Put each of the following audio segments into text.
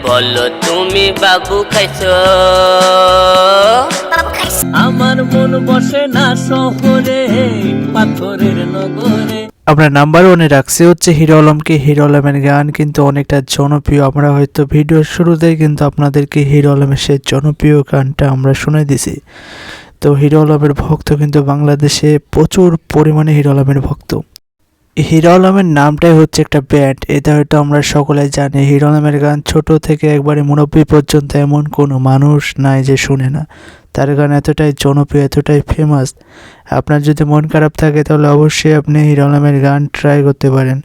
বলো তুমি বাবু খাইছো? আমার মন বসে না শহরে, পাথরের নগরে। আমরা নাম্বার ওয়ানে রাখছি হচ্ছে হিরো আলমকে। হিরো আলমের গান কিন্তু অনেকটা জনপ্রিয়। আমরা হয়তো ভিডিওর শুরুতেই কিন্তু আপনাদেরকে হিরো আলমের সেই জনপ্রিয় গানটা আমরা শুনে দিছি। তো হিরো আলমের ভক্ত কিন্তু বাংলাদেশে প্রচুর পরিমাণে হিরো আলমের ভক্ত। হিরো আলমের নামটাই হচ্ছে একটা ব্যান্ড, এটা হয়তো আমরা সকলে জানি। হিরো আলমের গান ছোট থেকে একবারে মুরব্বী পর্যন্ত এমন কোনো মানুষ নাই যে শুনে না। তার গান এতটাই জনপ্রিয়, এতটাই ফেমাস। আপনার যদি মন খারাপ থাকে তাহলে অবশ্যই আপনি হিরো আলমের গান ট্রাই করতে পারেন।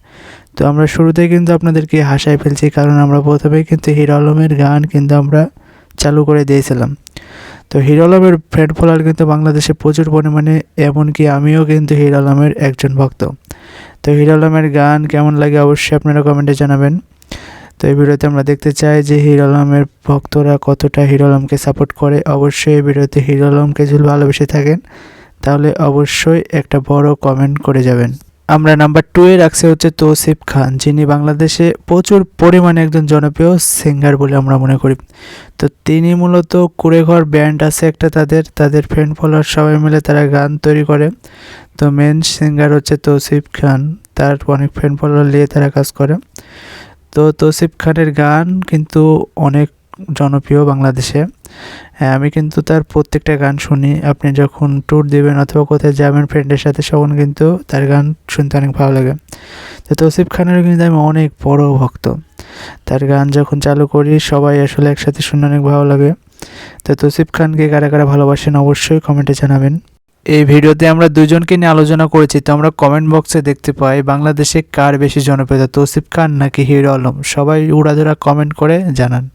তো আমরা শুরুতেই কিন্তু আপনাদেরকে হাসায় ফেলছি, কারণ আমরা প্রথমেই কিন্তু হিরো আলমের গান কিন্তু আমরা চালু করে দিয়েছিলাম। তো হিরো আলমের ফ্যান ফলোয়ার কিন্তু বাংলাদেশে প্রচুর পরিমাণে, এমনকি আমিও কিন্তু হিরো আলমের একজন ভক্ত। তো হিরো আলমের গান কেমন লাগে অবশ্যই আপনারা কমেন্টে জানাবেন। তো এই ভিডিওতে আমরা দেখতে চাই যে হিরো আলমের ভক্তরা কতটা হিরো আলমকে সাপোর্ট করে। অবশ্যই এই ভিডিওতে হিরো আলমকে যদি ভালোবেসে থাকেন তাহলে অবশ্যই একটা বড় কমেন্ট করে যাবেন। আমরা নাম্বার 2 এ রাখছি হচ্ছে তৌসিফ খান, যিনি বাংলাদেশে প্রচুর পরিমাণে একজন জনপ্রিয় সিঙ্গার বলে আমরা মনে করি। তো তিনি মূলত কুড়েঘর ব্যান্ড আছে একটা, তাদের ফ্রেন্ড ফলোয়ার সবাই মিলে তারা গান তৈরি করে। তো মেন সিঙ্গার হচ্ছে তৌসিফ খান, তার অনেক ফ্রেন্ড ফলোয়ার নিয়ে তারা কাজ করে। তো তৌসিফ খানের গান কিন্তু অনেক জনপ্রিয় বাংলাদেশে। হ্যাঁ, আমি কিন্তু তার প্রত্যেকটা গান শুনি। আপনি যখন ট্যুর দেবেন অথবা কোথায় যাবেন ফ্রেন্ডের সাথে, তখন কিন্তু তার গান শুনতে অনেক ভালো লাগে। তো তৌসিফ খানের কিন্তু আমি অনেক বড় ভক্ত। তার গান যখন চালু করি সবাই আসলে একসাথে শুনে অনেক ভালো লাগে। তো তৌসিফ খানকে কারা কারা ভালোবাসেন অবশ্যই কমেন্টে জানাবেন। এই ভিডিওতে আমরা দুজনকে নিয়ে আলোচনা করেছি। তো আমরা কমেন্ট বক্সে দেখতে পাই বাংলাদেশে কার বেশি জনপ্রিয়তা, তৌসিফ খান নাকি হিরো আলম? সবাই উড়াধুরা কমেন্ট করে জানান।